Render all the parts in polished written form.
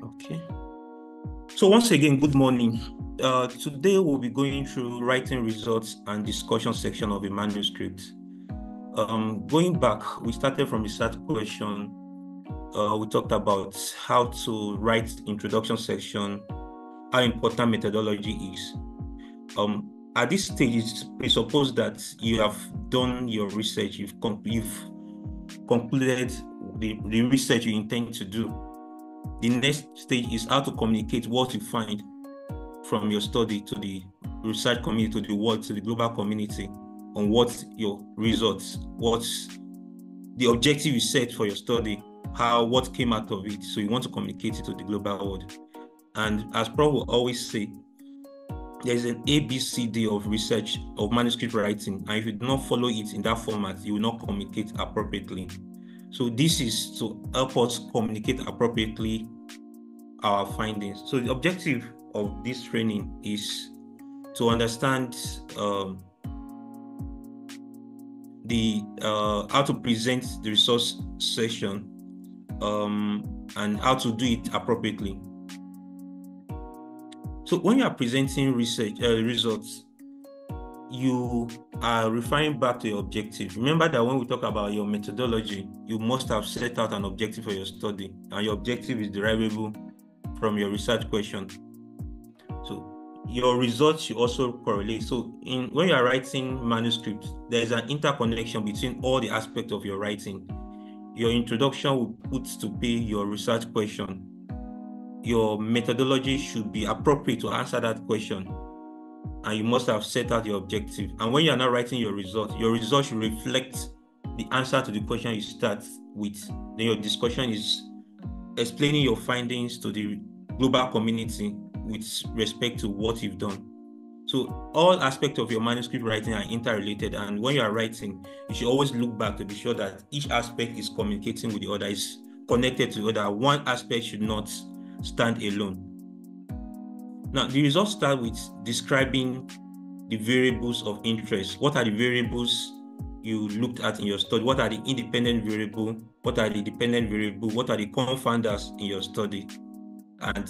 Okay. So once again, good morning. Today we'll be going through writing results and discussion section of a manuscript. Going back, we started from the start question. We talked about how to write introduction section, how important methodology is. At this stage, it's presupposed that you have done your research, you've concluded the research you intend to do. The next stage is how to communicate what you find from your study to the research community, to the world, to the global community on what your results, what's the objective you set for your study, what came out of it. So you want to communicate it to the global world. And as Prof will always say, there's an ABCD of research, of manuscript writing. And if you do not follow it in that format, you will not communicate appropriately. So this is to help us communicate appropriately our findings. So the objective of this training is to understand how to present the resource section and how to do it appropriately. So when you are presenting research results, you are referring back to your objective. Remember that when we talk about your methodology, you must have set out an objective for your study, and your objective is derivable from your research question. So your results should also correlate. So when you are writing manuscripts, there is an interconnection between all the aspects of your writing. Your introduction will put to pay your research question. Your methodology should be appropriate to answer that question, and you must have set out your objective. And when you are not writing your result should reflect the answer to the question you start with. Then your discussion is explaining your findings to the global community with respect to what you've done. So all aspects of your manuscript writing are interrelated, and when you are writing, you should always look back to be sure that each aspect is communicating with the other, is connected to the other. One aspect should not stand alone. Now, the results start with describing the variables of interest. What are the variables you looked at in your study? What are the independent variables? What are the dependent variables? What are the confounders in your study? And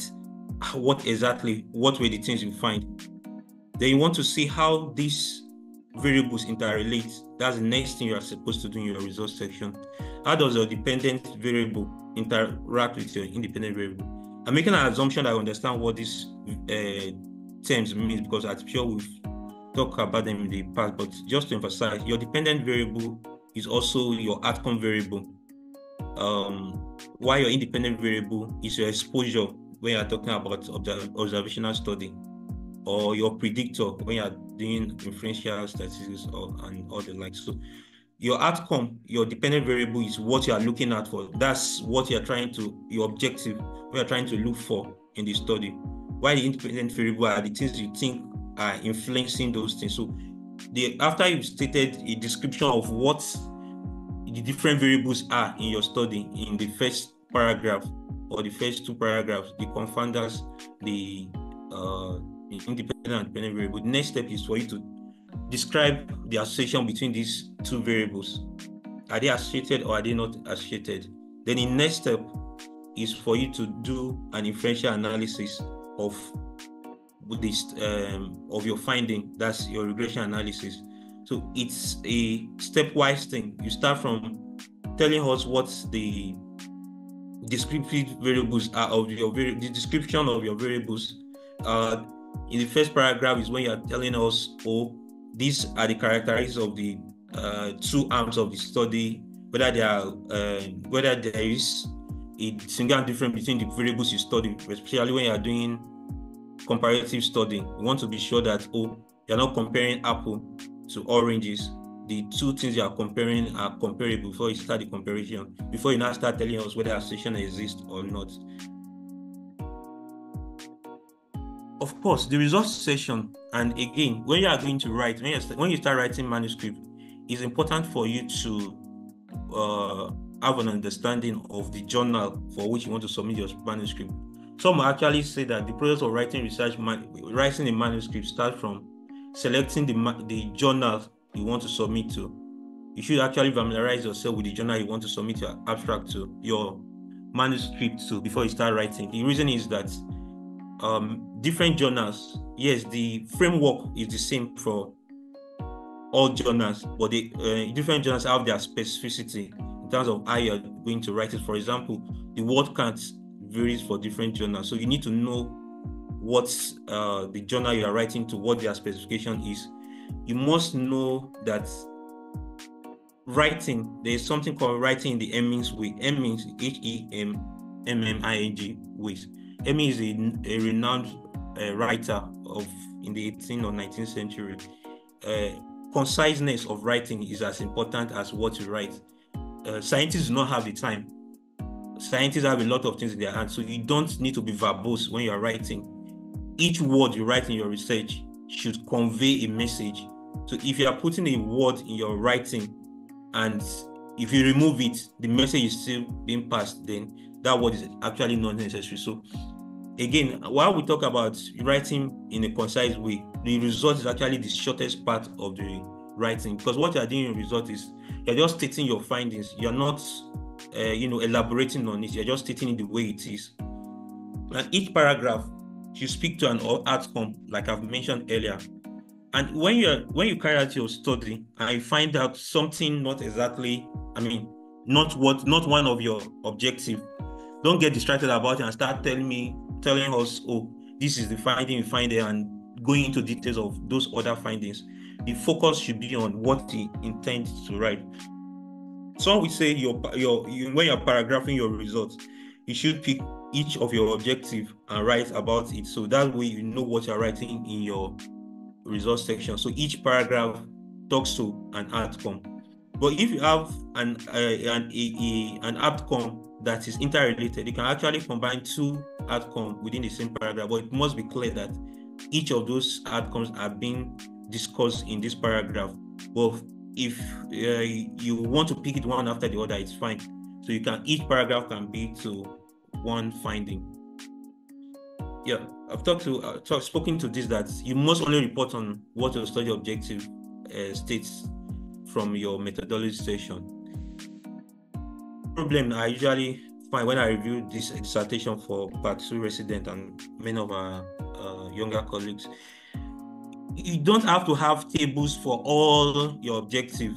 what were the things you find? Then you want to see how these variables interrelate. That's the next thing you are supposed to do in your results section. How does your dependent variable interact with your independent variable? I'm making an assumption that I understand what these terms mean, because I'm sure we've talked about them in the past, but just to emphasize, your dependent variable is also your outcome variable, while your independent variable is your exposure when you're talking about observational study, or your predictor when you're doing inferential statistics and all the like. So your outcome, your dependent variable, is what you are looking at for. That's what your objective, what you're trying to look for in the study. While the independent variable are the things you think are influencing those things. So after you've stated a description of what the different variables are in your study in the first paragraph or the first two paragraphs, the confounders, the independent and dependent variable, the next step is for you to describe the association between these two variables. Are they associated or are they not associated? Then the next step is for you to do an inferential analysis of this of your finding. That's your regression analysis. So it's a stepwise thing. You start from telling us what the descriptive variables are of the description of your variables. In the first paragraph is when you are telling us, these are the characteristics of the two arms of the study, whether there is a significant difference between the variables you study, especially when you are doing comparative study. You want to be sure that you're not comparing apple to oranges. The two things you are comparing are comparable before you start the comparison, before you now start telling us whether association exists or not. Of course, the results section, and again, when you are going to write, when you start writing manuscript, it's important for you to have an understanding of the journal for which you want to submit your manuscript. Some actually say that the process of writing a manuscript starts from selecting the journal you want to submit to. You should actually familiarize yourself with the journal you want to submit your abstract to, your manuscript too before you start writing. The reason is that different journals, yes, the framework is the same for all journals, but the different journals have their specificity in terms of how you're going to write it. For example, the word count varies for different journals, so you need to know what the journal you are writing to, what their specification is. You must know that writing, there is something called writing in the Hemmings way. Hemmings, Hemming ways. Hemming is a renowned writer in the 18th or 19th century. Conciseness of writing is as important as what you write. Scientists do not have the time. Scientists have a lot of things in their hands, so you don't need to be verbose when you're writing. Each word you write in your research should convey a message. So if you are putting a word in your writing and if you remove it, the message is still being passed, then that word is actually not necessary. So again, while we talk about writing in a concise way, the result is actually the shortest part of the writing, because what you're doing in result is you're just stating your findings. You're not elaborating on it. You're just stating it the way it is. And each paragraph should speak to an outcome, like I've mentioned earlier. And when you carry out your study and you find out something not one of your objective, don't get distracted about it and start telling us, oh, this is the finding we find there, and going into details of those other findings. The focus should be on what you intend to write. Some will say when you're paragraphing your results, you should pick each of your objective and write about it. So that way you know what you're writing in your results section. So each paragraph talks to an outcome. But if you have an outcome that is interrelated, you can actually combine two outcomes within the same paragraph. But it must be clear that each of those outcomes are being discussed in this paragraph. But if you want to pick it one after the other, it's fine. So each paragraph can be to one finding. Yeah, I've spoken to this, that you must only report on what your study objective states from your methodology section. Problem I usually find when I review this dissertation for Part 2 resident and many of our younger colleagues, you don't have to have tables for all your objective.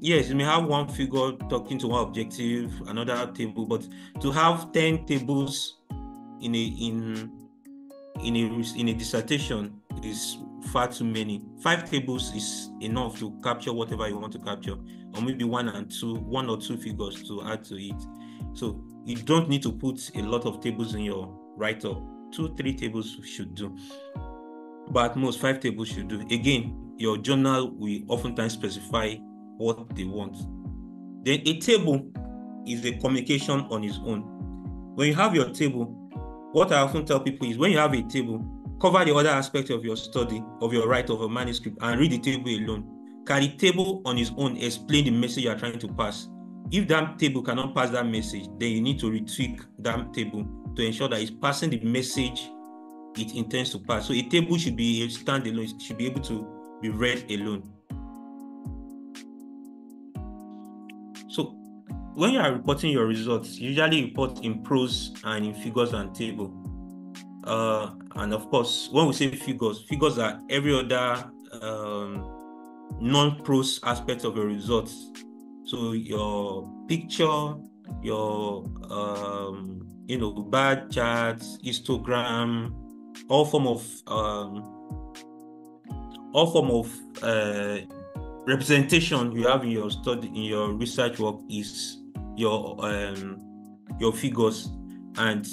Yes, you may have one figure talking to one objective, another table, but to have 10 tables in a dissertation is far too many. 5 tables is enough to capture whatever you want to capture, or maybe one or two figures to add to it. So you don't need to put a lot of tables in your write-up. 2-3 tables should do, but at most 5 tables should do. Again, your journal will oftentimes specify what they want. Then a table is a communication on its own. When you have your table, what I often tell people is, when you have a table, cover the other aspects of your study, of your write of a manuscript, and read the table alone. Can the table on its own explain the message you are trying to pass? If that table cannot pass that message, then you need to retweak that table to ensure that it's passing the message it intends to pass. So a table should be a standalone, it should be able to be read alone. So when you are reporting your results, you usually report in prose and in figures and table. And of course, when we say figures are every other non-prose aspect of your results. So your picture, your bar charts, histogram, all form of representation you have in your study, in your research work, is your figures, and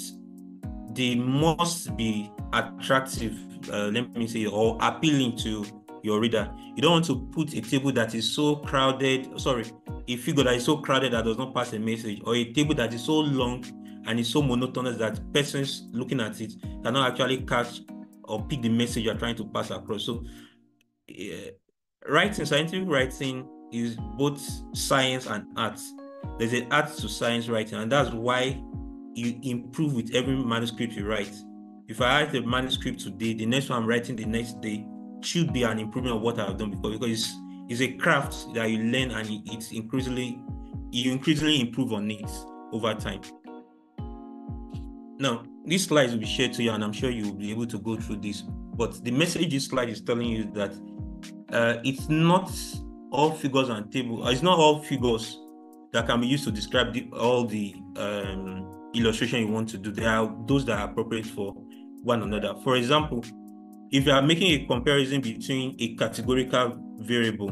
they must be attractive, let me say, or appealing to your reader. You don't want to put a table that is so crowded, a figure that is so crowded that does not pass a message, or a table that is so long and is so monotonous that persons looking at it cannot actually catch or pick the message you're trying to pass across. So scientific writing is both science and art. There's an art to science writing, and that's why you improve with every manuscript you write. If I write a manuscript today, the next one I'm writing the next day should be an improvement of what I've done before, because it's a craft that you learn, and you increasingly improve on it. over time. Now, these slides will be shared to you, and I'm sure you'll be able to go through this. But the message this slide is telling you that it's not all figures and tables. It's not all figures that can be used to describe all the illustration you want to do. There are those that are appropriate for one another. For example, if you are making a comparison between a categorical variable,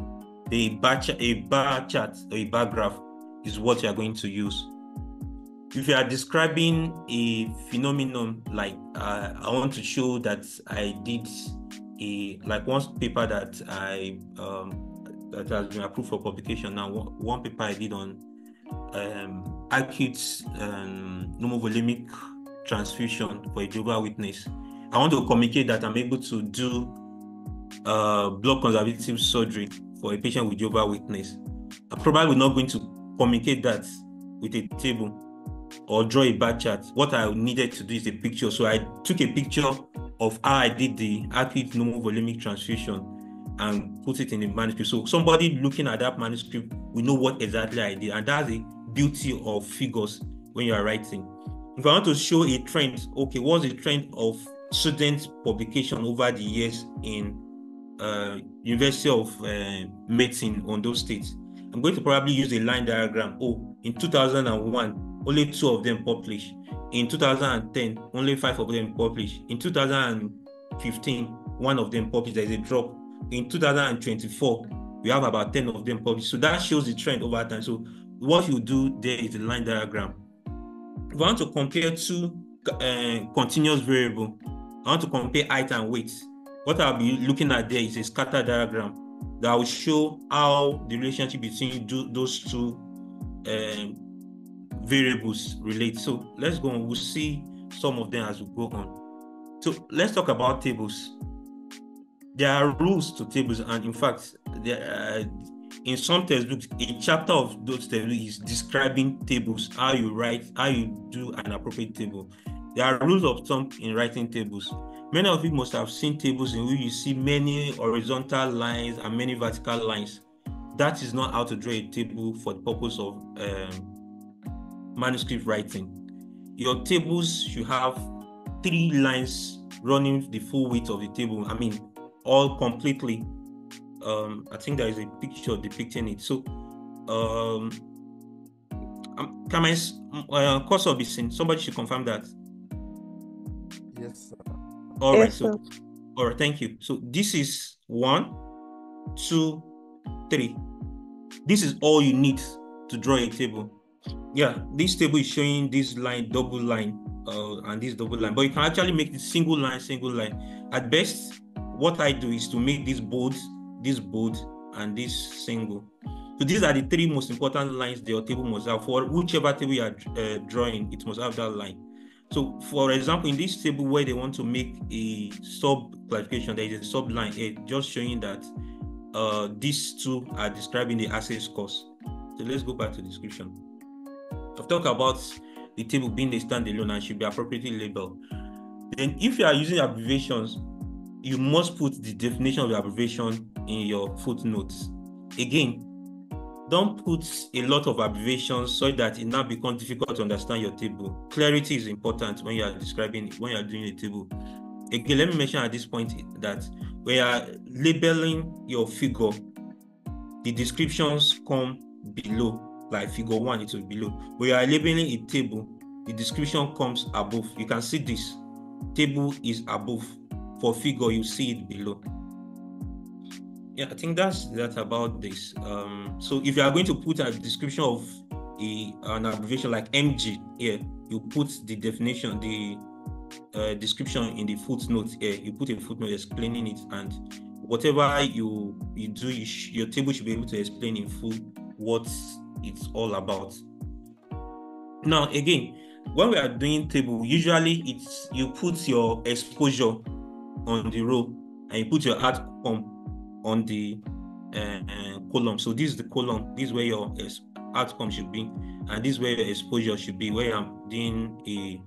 a bar chart or a bar graph is what you are going to use. If you are describing a phenomenon, like I want to show that I did one paper that that has been approved for publication now. One paper I did on acute pneumovolemic transfusion for a Jehovah's Witness. I want to communicate that I'm able to do blood conservative surgery for a patient with Jehovah's Witness. I'm probably not going to communicate that with a table or draw a bar chart. What I needed to do is a picture. So I took a picture of how I did the acute pneumovolemic transfusion and put it in the manuscript. So somebody looking at that manuscript will know what exactly I did. And that's the beauty of figures when you are writing. If I want to show a trend, okay, what's the trend of student publication over the years in University of Medicine, Ondo State? I'm going to probably use a line diagram. Oh, in 2001, only 2 of them published. In 2010, only 5 of them published. In 2015, 1 of them published. There's a drop. In 2024, we have about 10 of them published. So that shows the trend over time. So what you do there is a line diagram. If I want to compare 2 continuous variables, I want to compare height and weight. What I'll be looking at there is a scatter diagram that will show how the relationship between those 2 variables relate. So let's go on. We'll see some of them as we go on. So let's talk about tables. There are rules to tables, and in fact, in some textbooks, a chapter of those tables is describing tables, how you write, how you do an appropriate table. There are rules of thumb in writing tables. Many of you must have seen tables in which you see many horizontal lines and many vertical lines. That is not how to draw a table for the purpose of manuscript writing. Your tables should have 3 lines running the full width of the table. I mean, all completely. I think there is a picture depicting it. So, can my cursor be seen? Somebody should confirm that. Yes, sir. All right. Yes, So, sir. all right. Thank you. So this is 1, 2, 3. This is all you need to draw a table. Yeah, this table is showing this line, double line, and this double line. But you can actually make it single line, single line. At best, what I do is to make this bold, and this single. So these are the 3 most important lines your table must have. For whichever table you are drawing, it must have that line. So, for example, in this table where they want to make a sub-classification, there is a sub-line here just showing that these 2 are describing the access cost. So let's go back to the description. I've talked about the table being a standalone and should be appropriately labeled. Then if you are using abbreviations, you must put the definition of the abbreviation in your footnotes. Again, don't put a lot of abbreviations so that it now becomes difficult to understand your table. Clarity is important when you are doing a table. Again, let me mention at this point that when you are labeling your figure, the descriptions come below. Like figure 1, it will be below. When you are labeling a table, the description comes above. You can see this. Table is above. For figure, you see it below. Yeah, I think that's about this. So if you are going to put a description of an abbreviation like MG here, you put the definition, the description in the footnote here. You put a footnote explaining it, and whatever you do, your table should be able to explain in full what it's all about. Now, again, when we are doing table, usually you put your exposure on the row and you put your outcome on the column. So this is the column. This is where your outcome should be, and this is where your exposure should be, where I'm doing a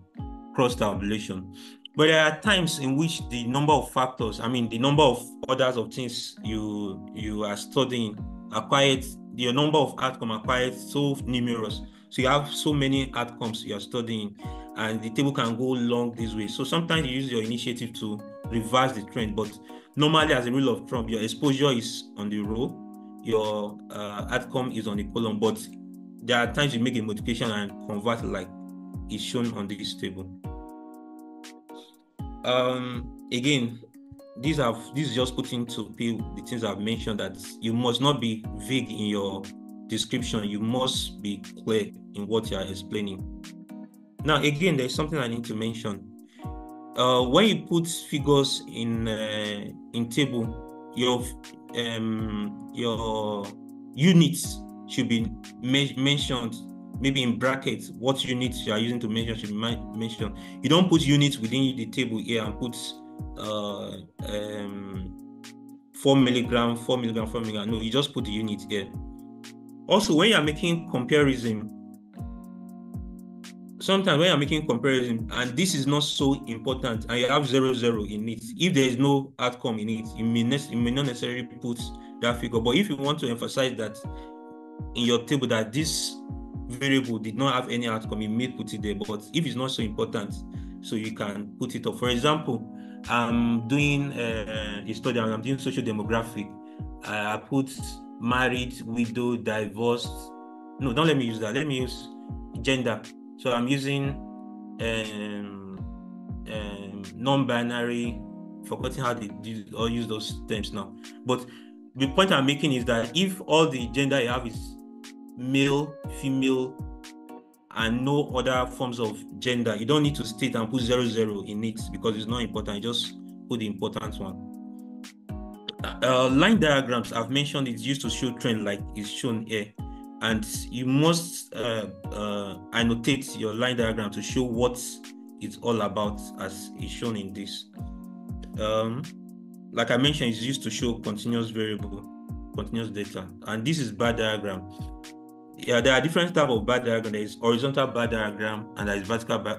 cross tabulation. But there are times in which the number of factors, the number of orders of things you are studying are quite your number of outcomes are quite so numerous. So you have so many outcomes you are studying, and the table can go long this way. So sometimes you use your initiative to reverse the trend, but normally, as a rule of thumb, your exposure is on the row, your outcome is on the column, but there are times you make a modification and convert like is shown on this table. Again, this is just putting to the things I've mentioned, that you must not be vague in your description. You must be clear in what you are explaining. Now, again, there's something I need to mention. When you put figures in table, your units should be mentioned, maybe in brackets. What units you are using to measure should be mentioned. You don't put units within the table here and put 4 milligram, 4 milligram, 4 milligram. No, you just put the unit here. Also, when you are making comparison, sometimes when you're making comparison, and this is not so important, and you have 0, 0 in it, if there is no outcome in it, you may not necessarily put that figure. But if you want to emphasize that in your table that this variable did not have any outcome, you may put it there. But if it's not so important, so you can put it up. For example, I'm doing a study and I'm doing social demographic. I put married, widow, divorced. No, don't let me use that. Let me use gender. So I'm using non-binary, forgetting how they use those terms now. But the point I'm making is that if all the gender you have is male, female, and no other forms of gender, you don't need to state and put 0, 0 in it because it's not important. You just put the important one. Line diagrams, I've mentioned, it's used to show trend like is shown here. And you must annotate your line diagram to show what it's all about as is shown in this. Like I mentioned, it's used to show continuous variable, continuous data. And this is bar diagram. Yeah, there are different types of bar diagram. There is horizontal bar diagram and there is vertical bar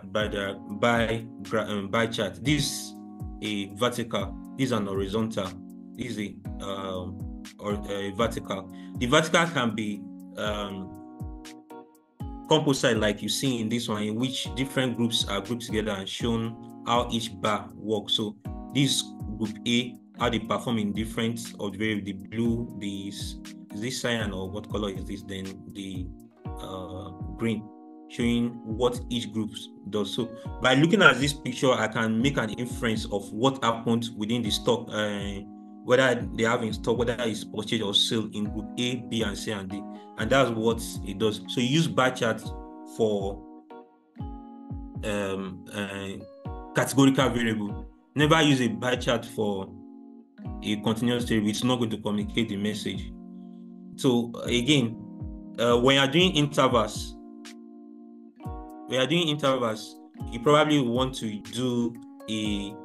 chart. This is a vertical, this is an horizontal, this is a vertical. The vertical can be composite, like you see in this one, in which different groups are grouped together and shown how each bar works. So this group A, how they perform in different of the blue, is this cyan, or what color is this? Then the green, showing what each group does. So by looking at this picture, I can make an inference of what happened within the stock, whether they have in stock, whether it's purchased or sold in group A, B, and C, and D. And that's what it does. So you use bar chart for categorical variable. Never use a bar chart for a continuous variable. It's not going to communicate the message. So again, when you're doing intervals, you probably want to do a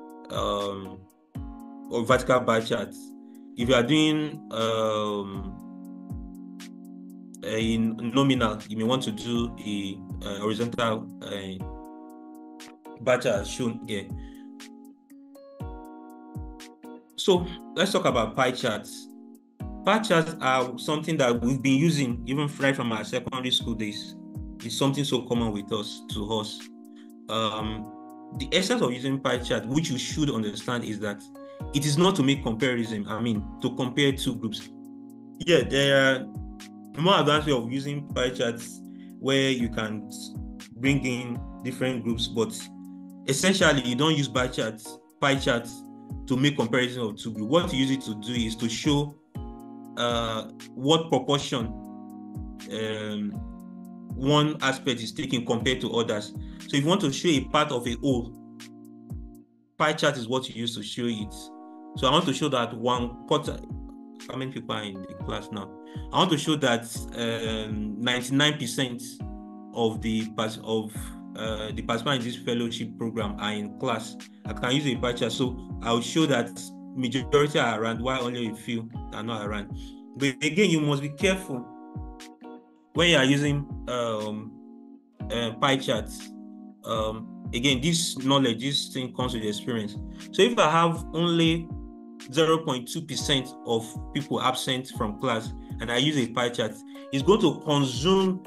vertical bar chart. If you are doing a nominal, you may want to do a horizontal bar chart shown here. So let's talk about pie charts. Pie charts are something that we've been using even right from our secondary school days. It's something so common with us, to us. The essence of using pie chart, which you should understand, is that it is not to make comparison. I mean, to compare two groups. Yeah, there are more advanced way of using pie charts where you can bring in different groups, but essentially you don't use pie charts to make comparison of two groups. What you use it to do is to show what proportion one aspect is taking compared to others. So if you want to show a part of a whole, pie chart is what you use to show it. So I want to show that 1/4. How many people are in the class now? I want to show that 99% of the participants in this fellowship program are in class. I can use a pie chart, so I'll show that majority are around, while only a few are not around. But again, you must be careful when you are using pie charts. Again, this knowledge, this thing comes with experience. So if I have only 0.2% of people absent from class, and I use a pie chart, it's going to consume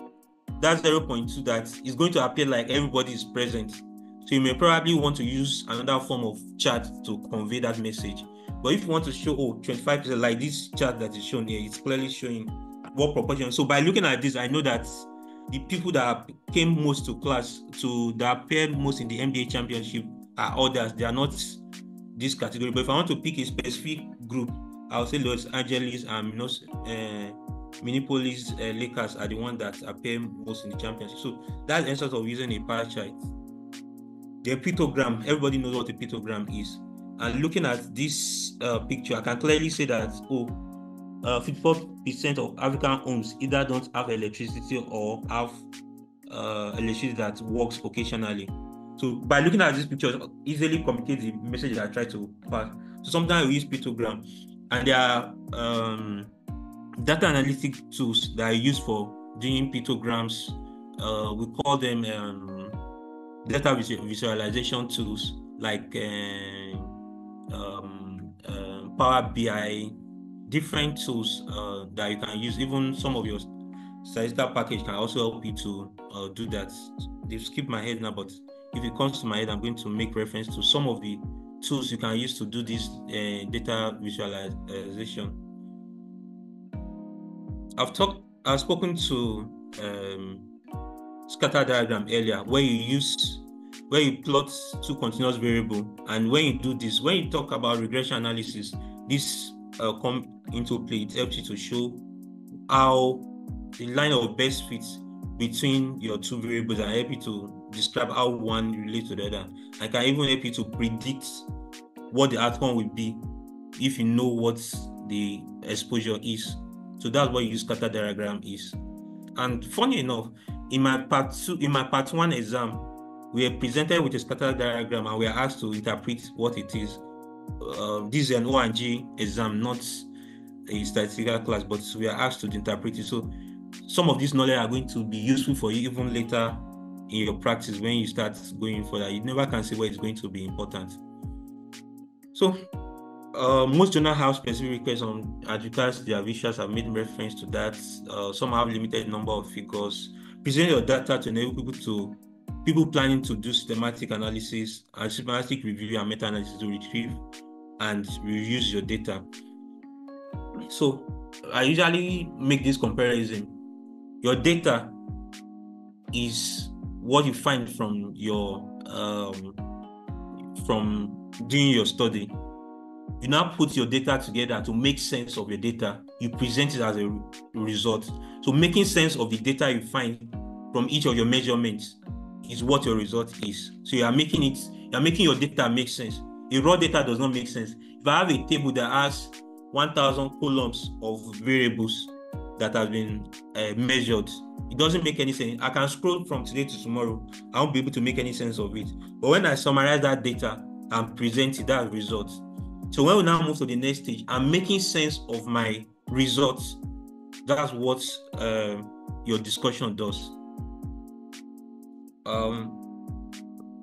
that 0.2 that is going to appear like everybody is present. So you may probably want to use another form of chart to convey that message. But if you want to show, 25%, like this chart that is shown here, it's clearly showing what proportion. So by looking at this, I know that the people that came most to class, that appeared most in the NBA championship are others. They are not this category. But if I want to pick a specific group, I'll say Los Angeles and Minneapolis Lakers are the ones that appear most in the championship. So that's the essence of using a pie chart. The pictogram, everybody knows what a pictogram is. And looking at this picture, I can clearly say that 54% of African homes either don't have electricity or have electricity that works occasionally. So by looking at this picture, easily communicate the message that I try to pass. So sometimes we use pictogram, and there are data analytic tools that are used for doing pictograms. We call them data visualization tools like Power BI, different tools that you can use. Even some of your statistical package can also help you to do that. They've skipped my head now, but if it comes to my head, I'm going to make reference to some of the tools you can use to do this data visualization. I've spoken to scatter diagram earlier, where you plot two continuous variables, and when you do this, when you talk about regression analysis, this come into play. It helps you to show how the line of best fits between your two variables, and help you to describe how one relates to the other. I can even help you to predict what the outcome will be if you know what the exposure is. So that's what your scatter diagram is. And funny enough, in my part one exam, we are presented with a scatter diagram, and we are asked to interpret what it is. This is an O&G exam, not a statistical class, but we are asked to interpret it. So some of this knowledge are going to be useful for you even later in your practice when you start going further. You never can say where it's going to be important. So most journals have specific requests on adjectives. Their visuals have made reference to that. Some have limited number of figures. Present your data to enable people planning to do systematic analysis and systematic review and meta-analysis to retrieve and reuse your data. So I usually make this comparison. Your data is what you find from doing your study. You now put your data together to make sense of your data. You present it as a result. So making sense of the data you find from each of your measurements is what your result is. So you're making your data make sense. A raw data does not make sense. If I have a table that has 1,000 columns of variables that have been measured, it doesn't make any sense. I can scroll from today to tomorrow. I won't be able to make any sense of it. But when I summarize that data and present it, that result. So when we now move to the next stage, I'm making sense of my results. That's what your discussion does.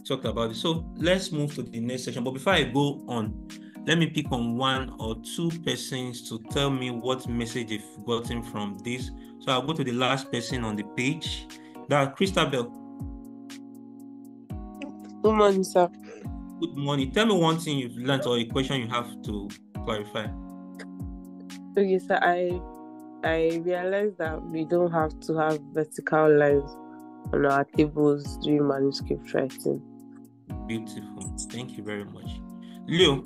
Talked about it. So let's move to the next section. But before I go on, let me pick on one or two persons to tell me what message they've gotten from this. So I'll go to the last person on the page. That's Christabel. Good morning, sir. Good morning. Tell me one thing you've learned or a question you have to clarify. Okay, sir. I realized that we don't have to have vertical lines on our tables during manuscript writing. Beautiful. Thank you very much. Leo,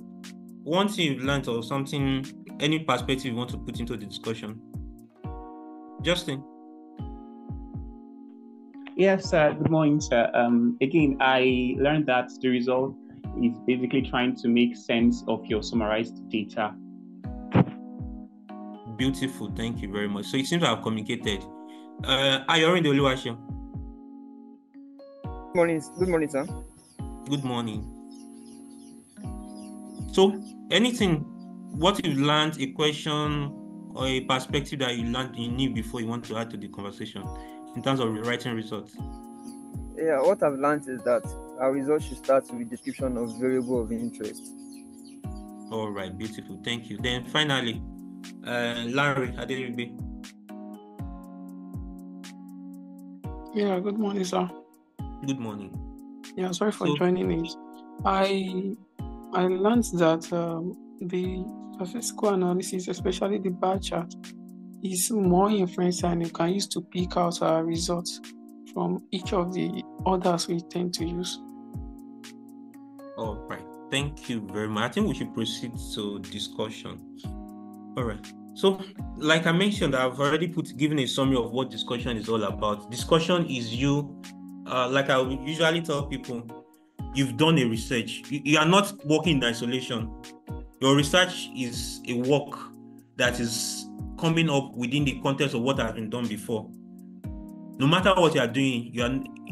one thing you've learned or something, any perspective you want to put into the discussion? Justin? Yes, good morning, sir. Again, I learned that the result is basically trying to make sense of your summarized data. Beautiful. Thank you very much. So it seems I've communicated. Ayorin Oluwaseun. Good morning, sir. Good morning. So what you've learned, a question or a perspective that you knew before you want to add to the conversation in terms of writing results? Yeah, what I've learned is that our results should start with description of variable of interest. All right, beautiful. Thank you. Then finally, Larry Aderibe. Yeah, good morning, sir. Good morning. Yeah, sorry for So, joining it. I learned that the statistical analysis, especially the bar chart, is more influential and you can use to pick out our results from each of the others we tend to use. all right. Thank you very much. I think we should proceed to discussion. All right. So, like I mentioned, I've already given a summary of what discussion is all about. Discussion is you, like I would usually tell people, you've done a research. You are not working in isolation. Your research is a work that is coming up within the context of what has been done before. No matter what you are doing,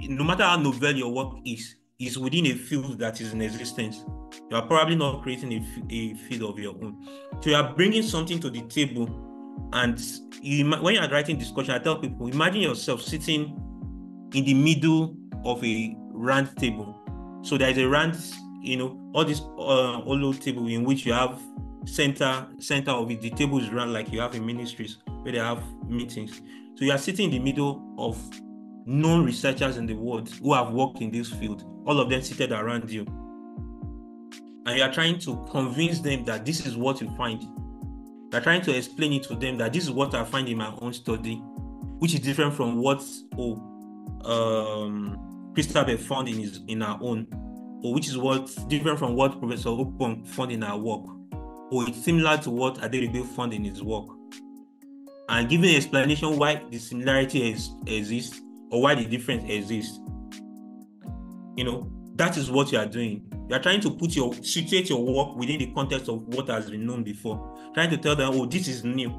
no matter how novel your work is within a field that is in existence. You are probably not creating a field of your own. So you are bringing something to the table, and when you are writing discussion, I tell people, imagine yourself sitting in the middle of a round table. So there is a round, all this hollow table in which you have center of it. The table is round like you have in ministries where they have meetings. So you are sitting in the middle of known researchers in the world who have worked in this field, all of them seated around you. And you are trying to convince them that this is what you find. You are trying to explain it to them that this is what I find in my own study, which is different from what Christabel found in her own, or which is what's different from what Professor Okpong found in her work, or it's similar to what Aderibe found in his work. And giving an explanation why the similarity exists or why the difference exists. That is what you are doing. You are trying to situate your work within the context of what has been known before. Trying to tell them, oh, this is new.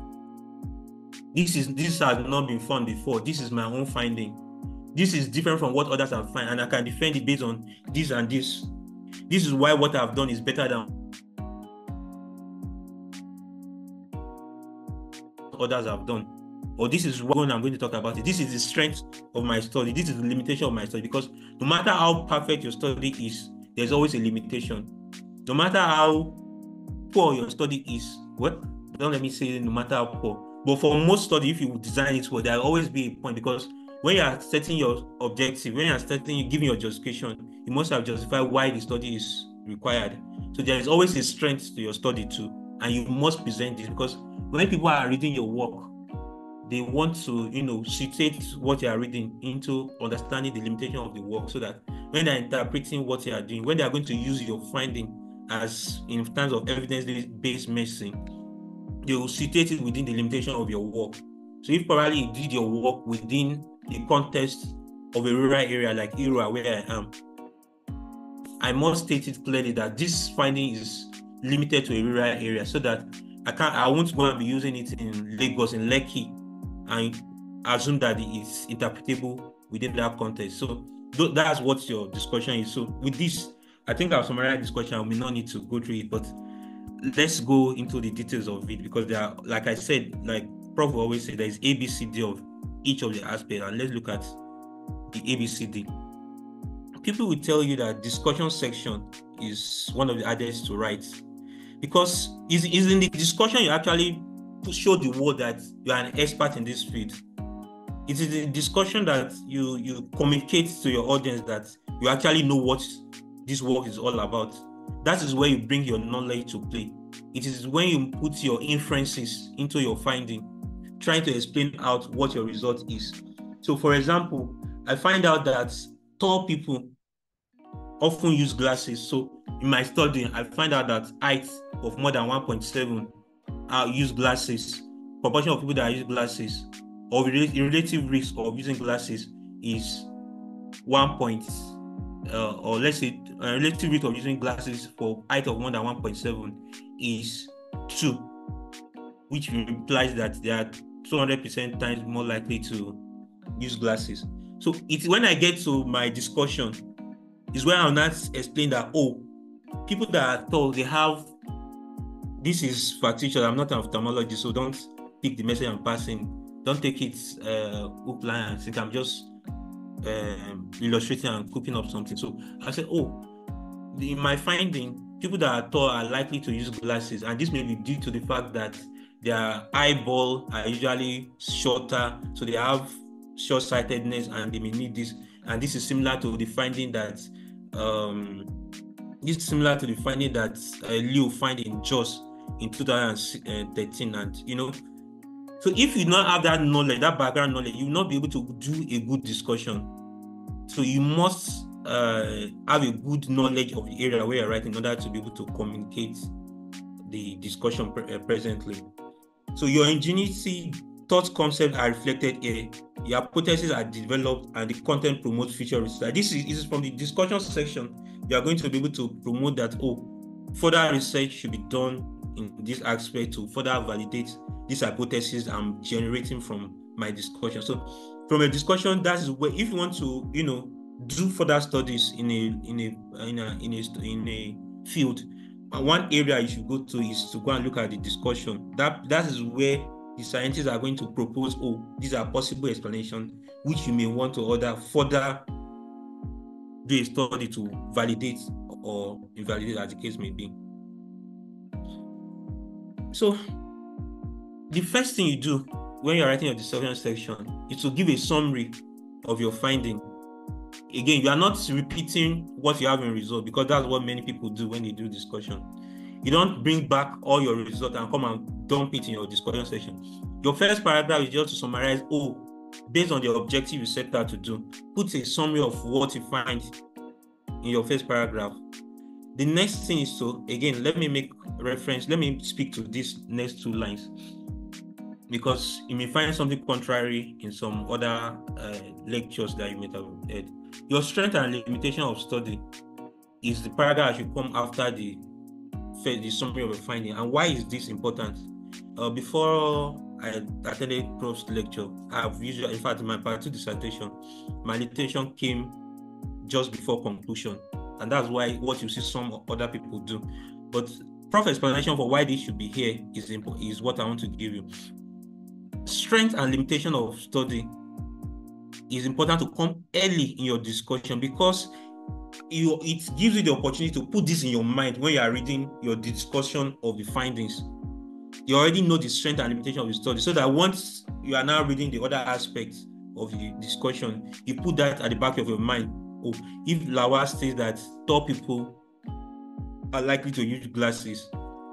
This has not been found before. This is my own finding. This is different from what others have found, and I can defend it based on this and this. This is why what I've done is better than others have done. Or this is what I'm going to talk about it. This is the strength of my study. This is the limitation of my study. Because no matter how perfect your study is, there's always a limitation. No matter how poor your study is, don't let me say no matter how poor. But for most study, if you design it well, there'll always be a point, because when you are setting your objective, when you are giving your justification, you must have justified why the study is required. So there is always a strength to your study too, and you must present this, because when people are reading your work, they want to, situate what you are reading into understanding the limitation of the work, so that when they're interpreting what you are doing, when they are going to use your finding as in terms of evidence-based medicine, they will situate it within the limitation of your work. So if probably you did your work within the context of a rural area like Irua, where I am, I must state it clearly that this finding is limited to a rural area, so that I won't go and be using it in Lagos, in Lekki, and assume that it is interpretable within that context. So that's what your discussion is. So with this, I think I'll summarize this question. I may not need to go through it, but let's go into the details of it, because there are, like I said, like Prof always say, there is ABCD of each of the aspects, and let's look at the ABCD. People will tell you that discussion section is one of the hardest to write, because it's in the discussion you actually show the world that you are an expert in this field. It is in discussion that you communicate to your audience that you actually know what this work is all about. That is where you bring your knowledge to play. It is when you put your inferences into your finding, trying to explain out what your result is. So, for example, I find out that tall people often use glasses. So, in my study, I find out that height of more than 1.7 use glasses. Proportion of people that use glasses, or relative risk of using glasses, is 1 point, or let's say relative rate of using glasses for height of more than 1.7 is 2, which implies that they are 200% times more likely to use glasses. So it's when I get to my discussion is when I'll not explain that, people that are tall, they have, this is factual, I'm not an ophthalmologist, so don't pick the message I'm passing, don't take it hook, line, and sinker. I'm just illustrating and cooking up something. So I said, in my finding, people that are tall are likely to use glasses, and this may be due to the fact that their eyeball are usually shorter, so they have short-sightedness and they may need this. And this is similar to the finding that Leo find in JOS in 2013. And so if you not have that knowledge, that background knowledge, you will not be able to do a good discussion. So you must have a good knowledge of the area where you're writing in order to be able to communicate the discussion presently. So your ingenuity, thought concepts are reflected here. Your hypotheses are developed and the content promotes future research. This is from the discussion section. You are going to be able to promote that, further research should be done in this aspect to further validate this hypothesis I'm generating from my discussion. So from a discussion, that is where, if you want to, do further studies in a field, one area you should go to is to go and look at the discussion. That is where the scientists are going to propose, these are possible explanations which you may want to further do a study to validate or invalidate, as the case may be. So the first thing you do when you're writing your discussion section is to give a summary of your finding. Again, you are not repeating what you have in result, because that's what many people do when they do discussion. You don't bring back all your results and come and dump it in your discussion section. Your first paragraph is just to summarize, based on the objective you set out to do, put a summary of what you find in your first paragraph. The next thing is to, again, let me speak to these next two lines, because you may find something contrary in some other lectures that you may have heard. Your strength and limitation of study is the paragraph that should come after the summary of a finding. And why is this important? Before I attended Prof's lecture, in fact, in my part 2 dissertation, my limitation came just before conclusion. And that's why what you see some other people do. But Prof's explanation for why this should be here is what I want to give you. Strength and limitation of study is important to come early in your discussion, because it gives you the opportunity to put this in your mind when you are reading your discussion of the findings. You already know the strength and limitation of the study, so that once you are now reading the other aspects of the discussion, you put that at the back of your mind. If Lawal says that tall people are likely to use glasses,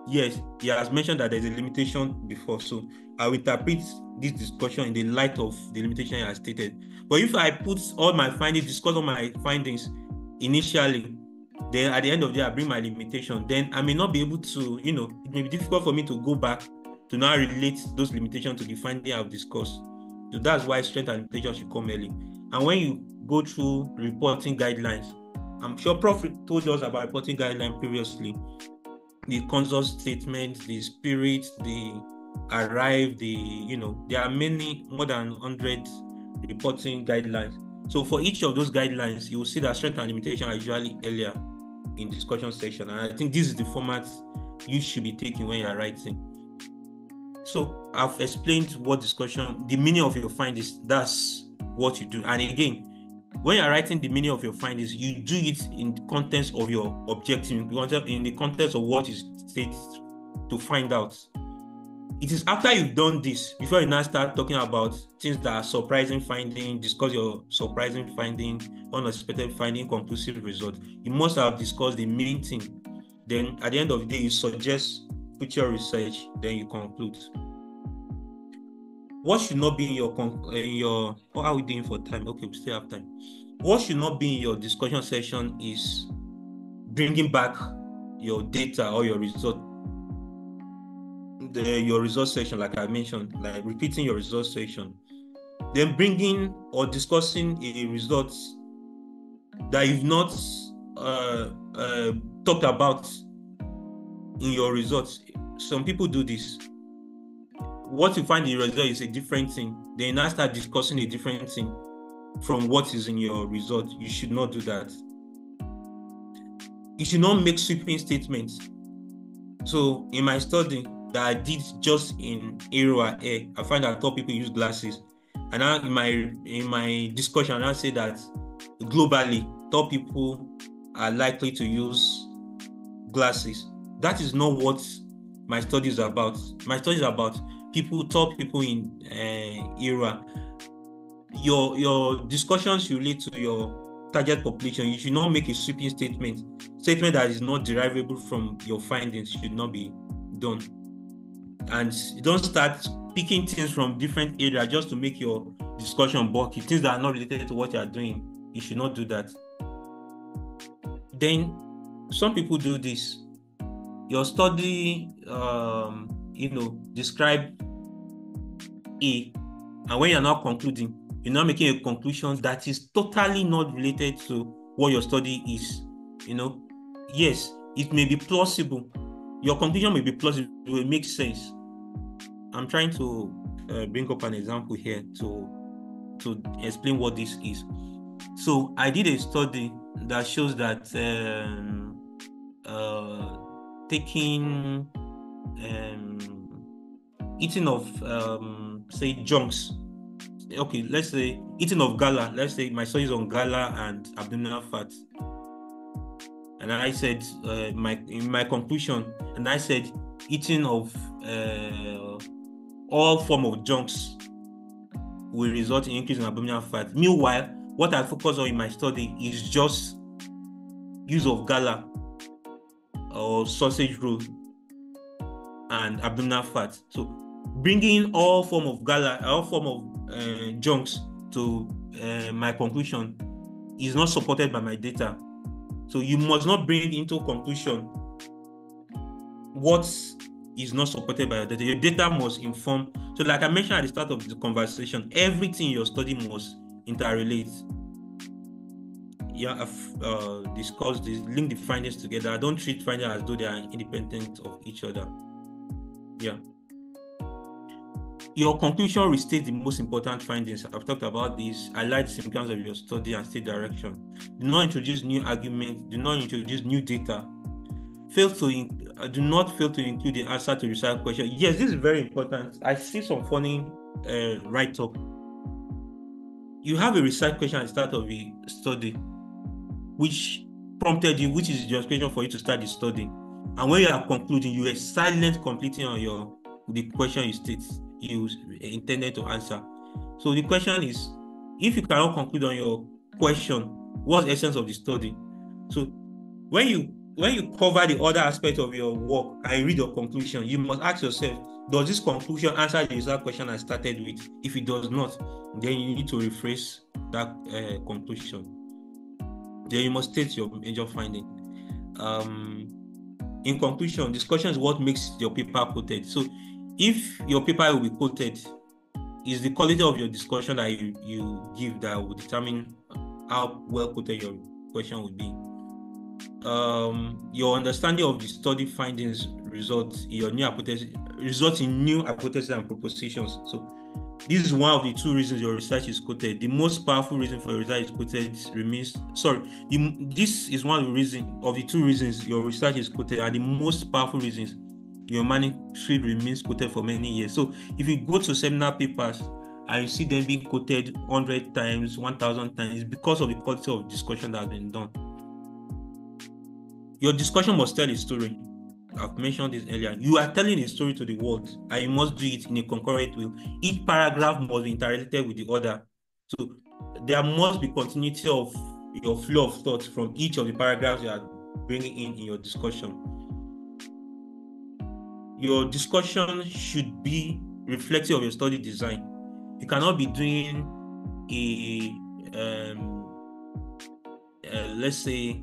yes, he has mentioned that there's a limitation before, so I will interpret this discussion in the light of the limitation I stated. But if I put all my findings, discuss all my findings initially, then at the end of the day I bring my limitation, then I may not be able to, it may be difficult for me to go back to now relate those limitations to the finding I've discussed. So that's why strength and limitation should come early. And when you go through reporting guidelines, I'm sure Prof told us about reporting guidelines previously. The consult statement, the spirit, the arrive, there are more than 100 reporting guidelines. So for each of those guidelines, you will see that strength and limitation are usually earlier in discussion section. And I think this is the format you should be taking when you're writing. So I've explained the meaning of your findings, that's what you do. And again, when you're writing the meaning of your findings, you do it in the context of your objective, in the context of what is stated to find out. It is after you've done this, before you now start talking about things that are surprising finding, discuss your surprising finding, unexpected finding, conclusive result. You must have discussed the main thing. Then at the end of the day, you suggest future research, then you conclude. What should not be in your what are we doing for time? Okay, we still have time. What should not be in your discussion session is bringing back your data or your result. Your result section, like I mentioned, like repeating your result section, then bringing or discussing a result that you've not talked about in your results. Some people do this. What you find in your result is a different thing. Then you now start discussing a different thing from what is in your result. You should not do that. You should not make sweeping statements. So in my study that I did just in area A, I find that top people use glasses. And now in my discussion, I say that globally, top people are likely to use glasses. That is not what my study is about. My study is about top people in area your discussions should relate to your target population. You should not make a sweeping statement that is not derivable from your findings should not be done. And you don't start picking things from different areas just to make your discussion bulky, things that are not related to what you are doing. You should not do that. Then some people do this. Your study, describe A, and when you're not concluding, you're not making a conclusion that is totally not related to what your study is. Yes, it may be plausible. Your conclusion may be plausible, it will make sense. I'm trying to bring up an example here to explain what this is. So I did a study that shows that taking eating of say junks. Okay, let's say eating of gala. Let's say my study is on gala and abdominal fat. And I said in my conclusion, and I said eating of all form of junks will result in increase in abdominal fat. Meanwhile, what I focus on in my study is just use of gala or sausage roll and abdominal fat. So bringing all form of gala, all form of junks to my conclusion is not supported by my data. So you must not bring into conclusion what is not supported by your data. Your data must inform. So like I mentioned at the start of the conversation, everything in your study must interrelate. Yeah, I've discussed this, link the findings together. I don't treat findings as though they are independent of each other. Yeah. Your conclusion restates the most important findings. I've talked about this. Highlight the significance of your study and state direction. Do not introduce new arguments. Do not introduce new data. Do not fail to include the answer to research question. Yes, this is very important. I see some funny write-up. You have a research question at the start of a study, which prompted you, which is the justification for you to start the study. And when you are concluding, you are silent completing on the question you intended to answer. So the question is, if you cannot conclude on your question, what's the essence of the study? So when you cover the other aspect of your work and read your conclusion, you must ask yourself, does this conclusion answer the exact question I started with? If it does not, then you need to rephrase that conclusion. Then you must state your major finding. In conclusion, discussion is what makes your paper quoted. So if your paper will be quoted, is the quality of your discussion that you give that will determine how well quoted your question will be. Your understanding of the study findings results in new hypotheses and propositions. So this is one of the two reasons your research is quoted. The most powerful reason for your research is quoted this is one of the two reasons your research is quoted, and the most powerful reasons your manuscript remains quoted for many years. So if you go to seminar papers and you see them being quoted 100 times, 1,000 times, because of the quality of discussion that has been done. Your discussion must tell a story. I've mentioned this earlier. You are telling a story to the world, and you must do it in a concurrent way. Each paragraph must be interrelated with the other. So there must be continuity of your flow of thoughts from each of the paragraphs you are bringing in your discussion. Your discussion should be reflective of your study design. You cannot be doing let's say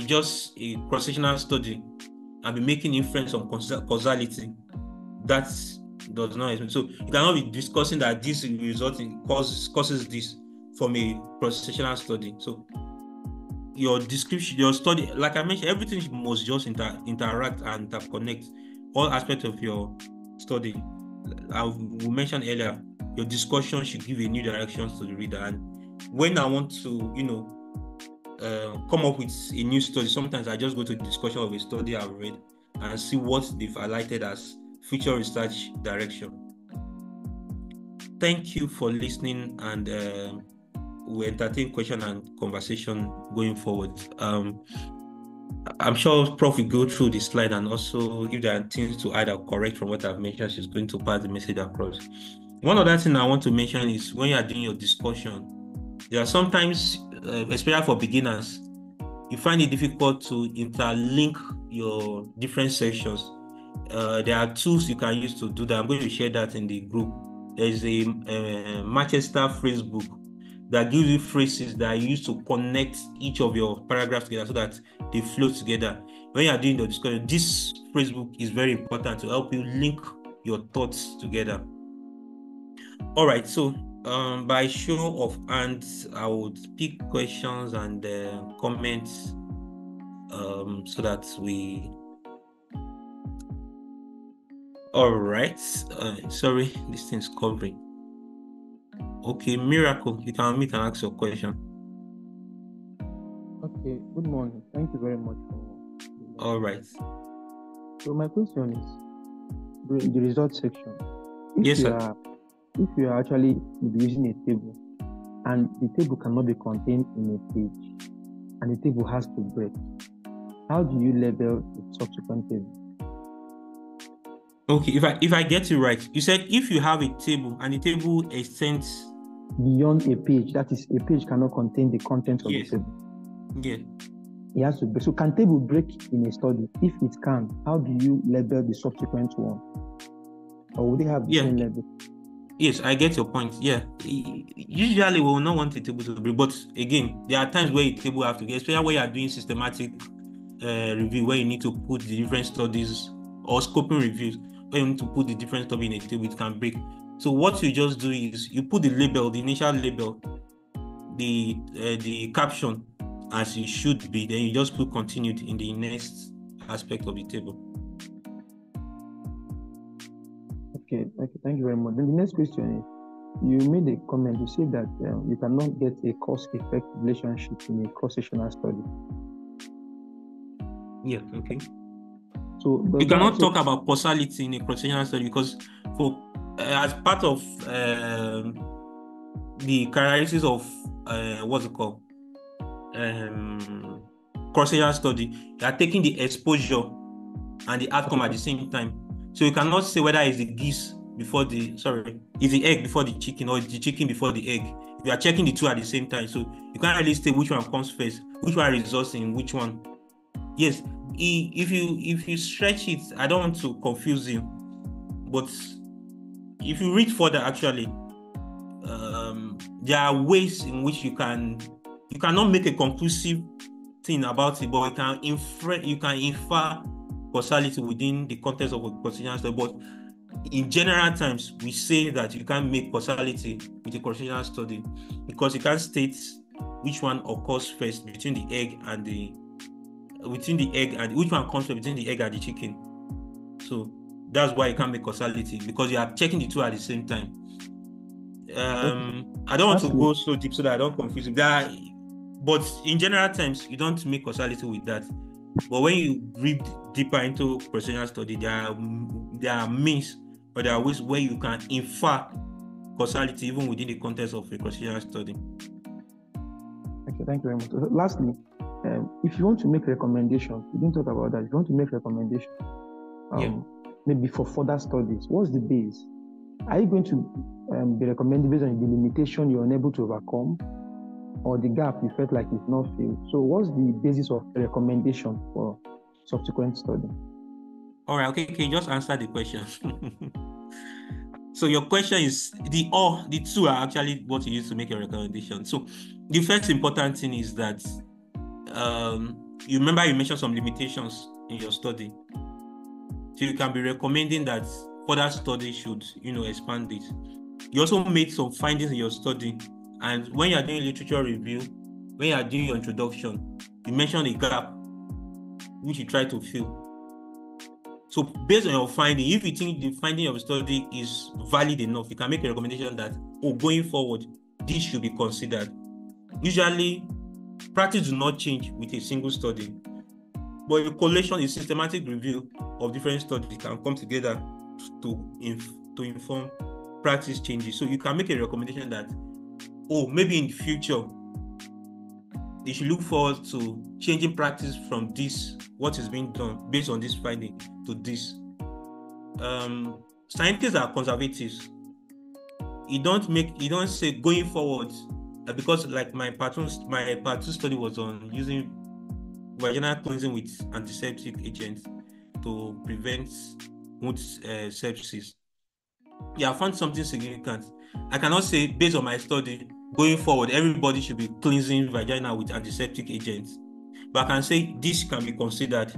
just a cross-sectional study and be making inference on causality. That does not explain. So you cannot be discussing that this will result in causes this from a cross-sectional study. So your description, your study, like I mentioned, everything must just interact and interconnect all aspects of your study. We mentioned earlier, your discussion should give a new direction to the reader. And when I want to, come up with a new study, sometimes I just go to the discussion of a study I've read and see what they've highlighted as future research direction. Thank you for listening, and we'll entertain question and conversation going forward. I'm sure Prof will go through the slide, and also if there are things to add or correct from what I've mentioned, she's going to pass the message across. One other thing I want to mention is when you are doing your discussion, there are sometimes, especially for beginners, you find it difficult to interlink your different sections. There are tools you can use to do that. I'm going to share that in the group. There's a Manchester phrase book that gives you phrases that you use to connect each of your paragraphs together so that they flow together. When you are doing the discussion, this phrase book is very important to help you link your thoughts together. All right, so by show of hands, I would pick questions and comments so that we. All right, sorry, this thing's covering. Okay, Miracle, you can unmute and ask your question. Okay, good morning. Thank you very much for. All right. So my question is the result section. Yes, sir. If you are actually using a table and the table cannot be contained in a page and the table has to break, how do you label the subsequent table? Okay, if I get you right, you said if you have a table and the table extends beyond a page, that is, a page cannot contain the contents of Yes. the table. Yeah. It has to break. So can table break in a study? If it can, how do you label the subsequent one? Or would they have the same label? Yes, I get your point. Yeah. Usually we will not want a table to break, but again, there are times where a table have to get, especially when you are doing systematic review, where you need to put the different studies or scoping reviews, where you need to put the different study in a table, it can break. So what you just do is you put the label, the initial label, the caption as it should be, then you just put continued in the next aspect of the table. Okay, thank you very much. Then the next question is, you made a comment, you said that you cannot get a cause-effect relationship in a cross-sectional study. Yeah, okay. So you cannot talk about causality in a cross-sectional study because for as part of the characteristics of what's it called? Cross-sectional study, you are taking the exposure and the outcome at the same time. So you cannot say whether it's the geese before is the egg before the chicken or the chicken before the egg. You are checking the two at the same time. So you can't really say which one comes first, which one results in which one. Yes, if you stretch it, I don't want to confuse you, but if you read further, actually, there are ways in which you cannot make a conclusive thing about it, but you can infer causality within the context of a cross-sectional study. But in general terms, we say that you can't make causality with a cross-sectional study because you can't state which one occurs first between the egg and which one comes first between the egg and the chicken. So that's why you can't make causality, because you are checking the two at the same time. I don't want to go so deep so that I don't confuse you. But in general terms, you don't make causality with that. But when you read deeper into cross-sectional study, there are means, or there are ways where you can infer causality even within the context of a cross-sectional study. Okay, thank you very much. Lastly, if you want to make recommendations, we didn't talk about that. If you want to make recommendations, maybe for further studies, what's the base? Are you going to be recommending based on the limitation you're unable to overcome, or the gap you felt like it's not filled? So what's the basis of recommendation for subsequent study? All right, okay, just answer the question. So your question is the two are actually what you use to make a recommendation. So the first important thing is that you remember you mentioned some limitations in your study. So you can be recommending that further study should, expand it. You also made some findings in your study, and when you are doing literature review, when you are doing your introduction, you mentioned a gap which you try to fill. So based on your finding, if you think the finding of the study is valid enough, you can make a recommendation that, going forward, this should be considered. Usually, practice do not change with a single study, but a collation, a systematic review of different studies can come together to inform practice changes. So you can make a recommendation that, maybe in the future, they should look forward to changing practice from this, what is being done based on this finding, to this. Scientists are conservatives. you don't say going forward, because like my part two study was on using vaginal cleansing with antiseptic agents to prevent wound sepsis. Yeah, I found something significant. I cannot say based on my study going forward everybody should be cleansing vagina with antiseptic agents, but I can say this can be considered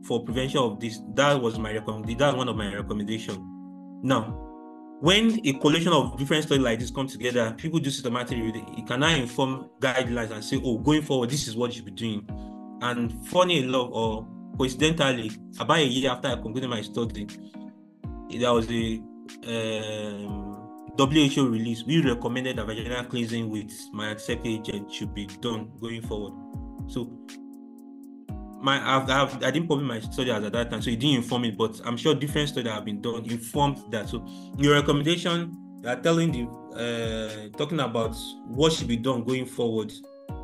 for prevention of this. That was my recommendation. That's one of my recommendations. Now, when a collection of different studies like this come together, people do systematic review, it can now inform guidelines and say, oh, going forward, this is what you should be doing. And funny enough, or coincidentally, about a year after I concluded my study, there was a WHO release. We recommended that vaginal cleansing with my antiseptic agent should be done going forward. So I didn't publish my study at that time, so it didn't inform it, but I'm sure different studies have been done informed that. So your recommendation, you are talking about what should be done going forward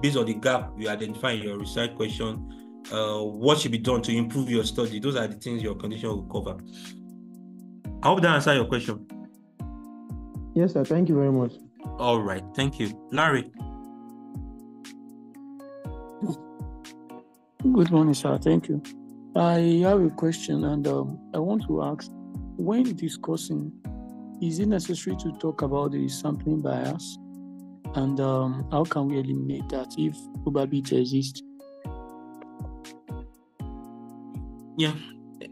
based on the gap you identify in your research question, what should be done to improve your study. Those are the things your condition will cover. I hope that answers your question. Yes, sir. Thank you very much. All right. Thank you. Larry. Good morning, sir. Thank you. I have a question, and I want to ask, when discussing, is it necessary to talk about the sampling bias? And how can we eliminate that if probably it exists? Yeah.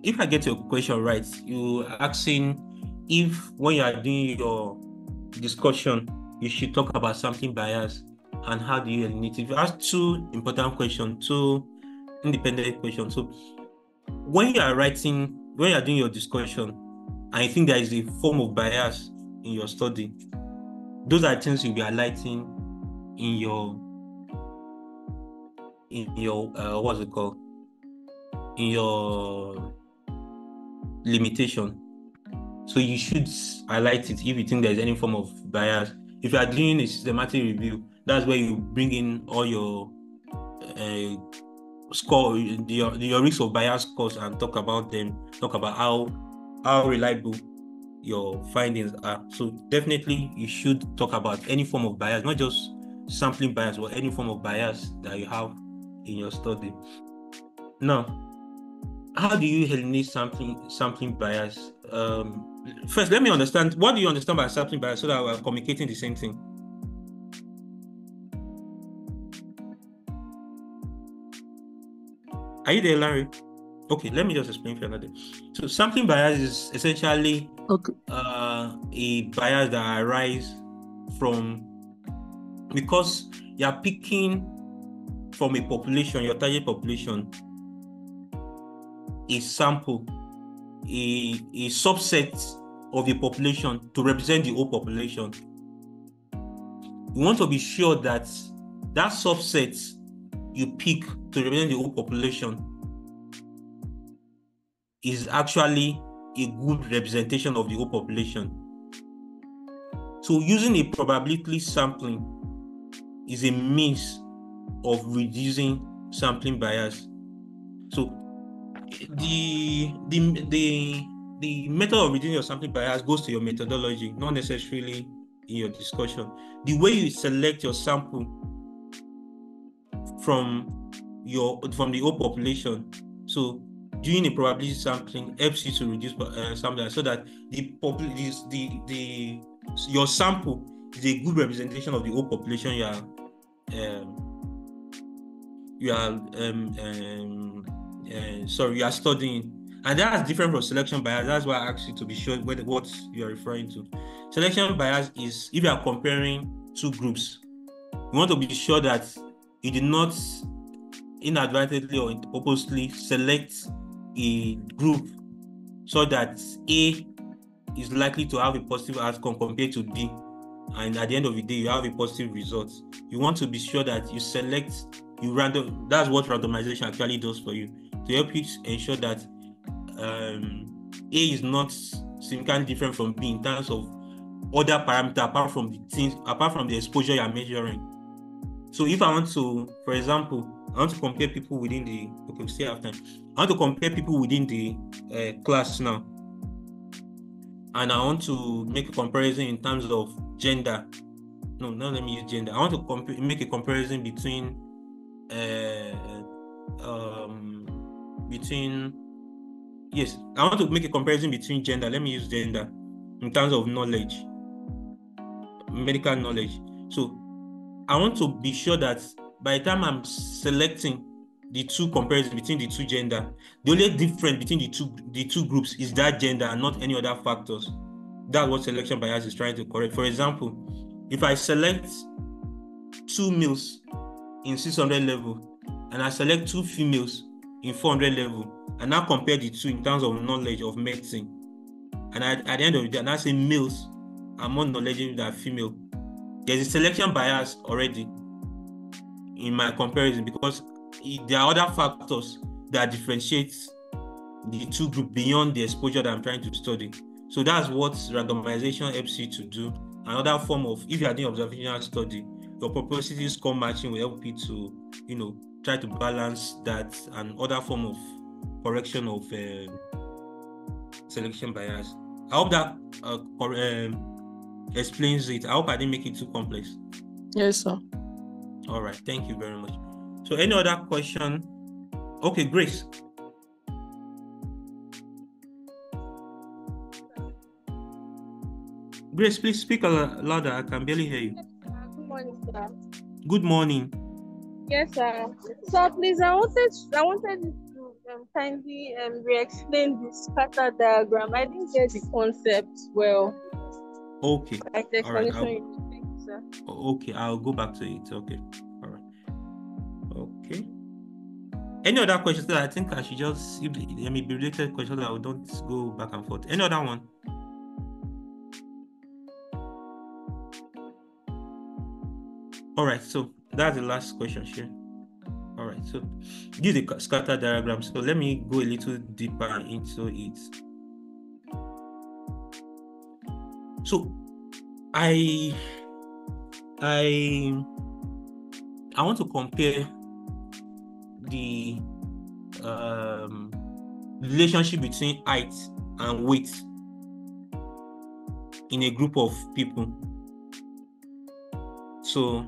If I get your question right, you're asking if when you are doing your discussion, you should talk about sampling bias and how do you eliminate it. If you ask two important questions, two independent questions. So when you are doing your discussion, and I think there is a form of bias in your study, those are things you'll be highlighting in your what's it called? In your limitation. So you should highlight it if you think there's any form of bias. If you are doing a systematic review, that's where you bring in all your score, your risk of bias scores, and talk about them, talk about how reliable your findings are. So definitely you should talk about any form of bias, not just sampling bias, but any form of bias that you have in your study. Now, how do you eliminate sampling bias? First, let me understand, what do you understand by sampling bias so that we're communicating the same thing? Are you there, Larry? Okay, let me just explain for another. So sampling bias is essentially a bias that arises from, because you're picking from a population, your target population, a sample, a subset of a population to represent the whole population. You want to be sure that that subset you pick to represent the whole population is actually a good representation of the whole population. So using a probability sampling is a means of reducing sampling bias. So the method of reducing your sampling bias goes to your methodology, not necessarily in your discussion. The way you select your sample from the whole population. So doing a probability sampling helps you to reduce sampling so that your sample is a good representation of the whole population you are studying. And that's different from selection bias. That's why I asked you to be sure what you are referring to. Selection bias is if you are comparing two groups, you want to be sure that you did not inadvertently or purposely select a group so that A is likely to have a positive outcome compared to B, and at the end of the day you have a positive result. You want to be sure that you select, that's what randomization actually does for you, to help you ensure that A is not significantly different from B in terms of other parameters apart from the exposure you are measuring. So if I want to, for example, I want to compare people within the, okay, we still have time. I want to compare people within the class now. and I want to make a comparison in terms of gender. No, let me use gender. I want to make a comparison between yes, I want to make a comparison between gender. Let me use gender in terms of knowledge, medical knowledge. So I want to be sure that by the time I'm selecting the two comparisons between the two gender, the only difference between the two groups is that gender and not any other factors. That's what selection bias is trying to correct. For example, if I select 2 males in 600 level and I select 2 females in 400 level, and now compare the two in terms of knowledge of medicine, and at the end of the day, and I say males are more knowledgeable than female, there's a selection bias already in my comparison, because there are other factors that differentiate the two groups beyond the exposure that I'm trying to study. So that's what randomization helps you to do. Another form of, if you are doing observational study, your propensity score matching will help you to, try to balance that, and other form of correction of selection bias. I hope that explains it. I hope I didn't make it too complex. Yes, sir. All right, thank you very much. So any other question? Okay, Grace. Grace, please speak a lot louder. I can barely hear you. Good morning, sir. Good morning. Yes, sir. So please, I wanted you to kindly re-explain the scatter diagram. I didn't get the concept well. Okay. Like the All right. explanation. Thank you, sir. Okay, I'll go back to it. Okay. All right. Okay. Any other questions? I think I should just, let me be related questions that I don't go back and forth. Any other one? All right, so that's the last question, sure. All right, so this is the scatter diagram. So let me go a little deeper into it. So I want to compare the relationship between height and weight in a group of people. So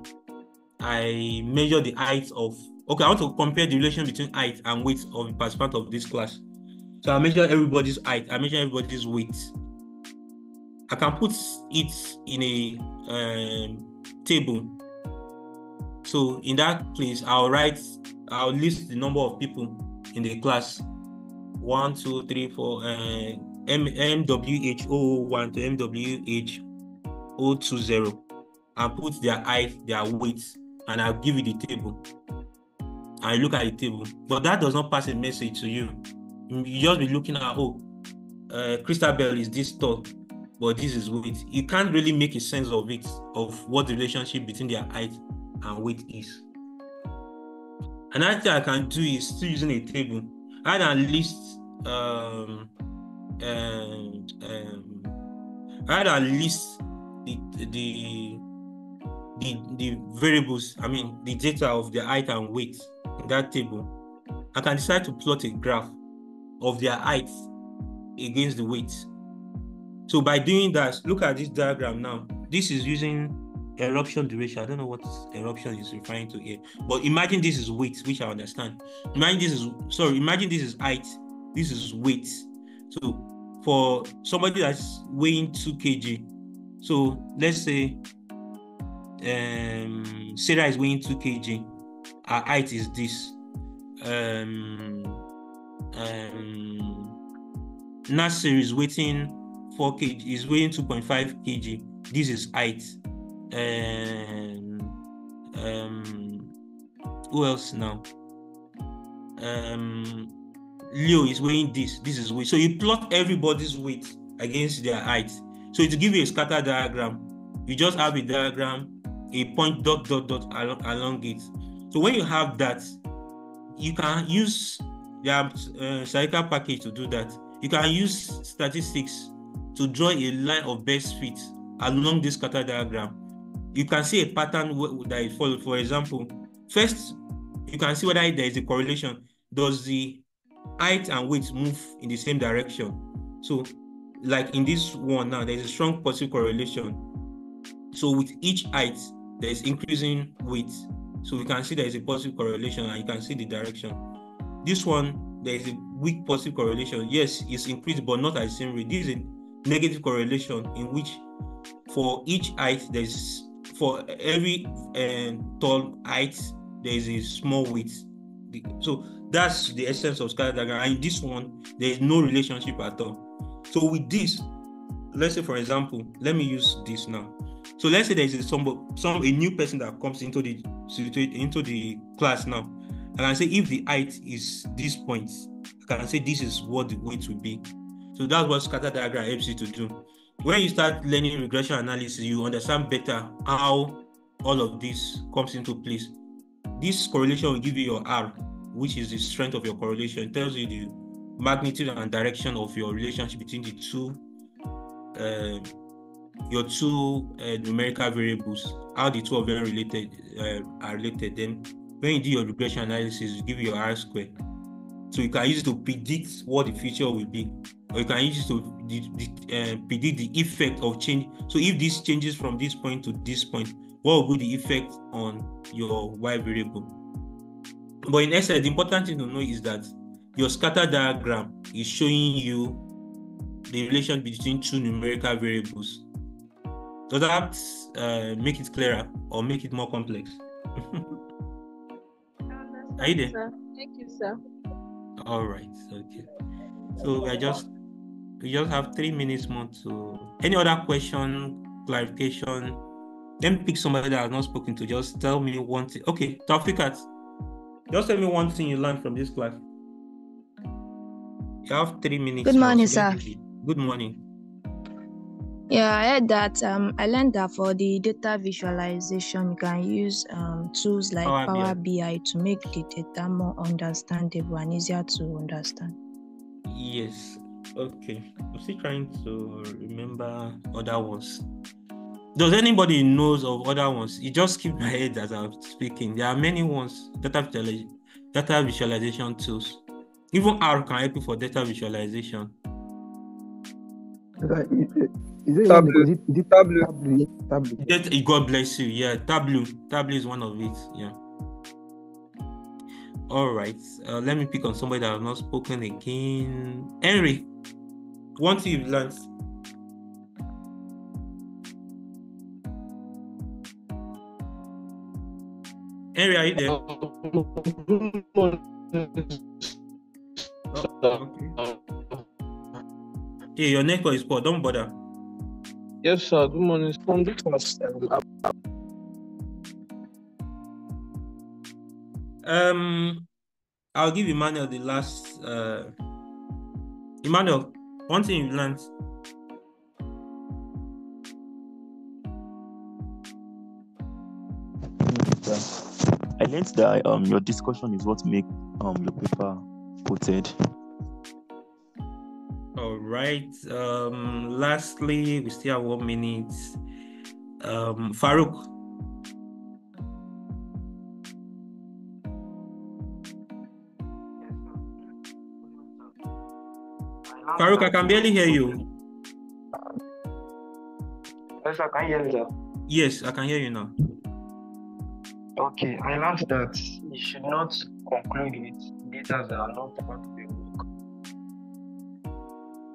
I measure the height of, I want to compare the relation between height and weight of the participant of this class. So I measure everybody's height, I measure everybody's weight. I can put it in a table. So in that place, I'll list the number of people in the class. 1, 2, 3, 4, MWH001 to MWH020. And put their height, their weight, and I'll give you the table. And you look at the table. But that does not pass a message to you. You just be looking at, Christabel is this tall, but this is weight. You can't really make a sense of it, of what the relationship between their height and weight is. Another thing I can do is still using a table. I can list the variables, the data of the height and weight in that table. I can decide to plot a graph of their height against the weight. So by doing that, look at this diagram now. This is using eruption duration. I don't know what eruption is referring to here, but imagine this is weight, which I understand. Imagine this is height, this is weight. So for somebody that's weighing 2 kg, so let's say Sarah is weighing 2 kg, her height is this. Nasser is weighing 4 kg, is weighing 2.5 kg. This is height. Who else now? Leo is weighing this is weight. So you plot everybody's weight against their height. So to give you a scatter diagram, you just have a diagram, a point dot along it. So when you have that, you can use the statistical package to do that. You can use statistics to draw a line of best fit along this scatter diagram. You can see a pattern that it follows. For example, first you can see whether there is a correlation. Does the height and weight move in the same direction? So like in this one now, there's a strong positive correlation. So with each height, there is increasing weight. So we can see there is a positive correlation, and you can see the direction. This one, there is a weak positive correlation. Yes, it's increased, but not at the same rate. This is a negative correlation in which for each height, for every tall height, there is a small weight. So that's the essence of scatter diagram. And in this one, there is no relationship at all. So with this, let's say, for example, let me use this now. So let's say there is a new person that comes into the class now. I can say if the height is this point, I can say this is what the weight will be. So that's what scatter diagram helps you to do. When you start learning regression analysis, you understand better how all of this comes into place. This correlation will give you your R, which is the strength of your correlation. It tells you the magnitude and direction of your relationship between the your two numerical variables, how the two of them are related. Then when you do your regression analysis, you give your R square. So you can use it to predict what the future will be, or you can use it to predict the effect of change. So if this changes from this point to this point, what will be the effect on your Y variable? But in essence, the important thing to know is that your scatter diagram is showing you the relation between two numerical variables. Does that make it clearer or make it more complex? Are you there? Sir. Thank you, sir. All right. Okay. So we just have 3 minutes more to. Any other question, clarification? Let me pick somebody that has not spoken to. Just tell me one thing. Okay, Taufikat. Just tell me one thing you learned from this class. You have 3 minutes. Good morning, sir. Good morning. Yeah, I heard that. I learned that for the data visualization, you can use tools like Power BI to make the data more understandable and easier to understand. Yes. Okay. I'm still trying to remember other ones. Does anybody knows of other ones? It just keeps my head as I'm speaking. There are many ones. Data visualization tools. Even R can help you for data visualization. Is it Tableau? Tableau. God bless you. Yeah, Tableau. Tableau is one of it. Yeah. All right. Let me pick on somebody that has not spoken again. Henry, one thing you've learned. Henry, are you there? Okay. Hey, your network is poor. Don't bother. Yes, sir. Good morning. From the class. I'll give Emmanuel the last. Emmanuel, one thing you've learned. I learned that your discussion is what makes your paper quoted. All right. Lastly, we still have 1 minute. Farouk. Farouk, I can barely hear you. Yes, I can hear you. Yes, I can hear you now. Okay, I learned that you should not conclude with data that are not part of the work.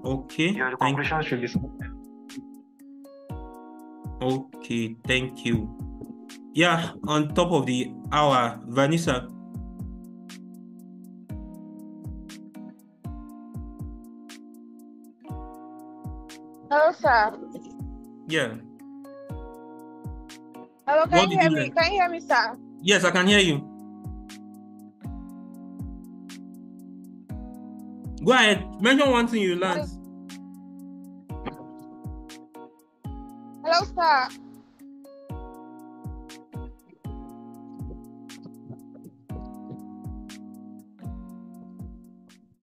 Okay. Your conclusion should be. Okay, thank you. Yeah, on top of the hour, Vanessa. Hello, sir. Yeah. Hello, can you hear me? Can you hear me, sir? Yes, I can hear you. Go ahead. Mention one thing you learned. Hello, sir.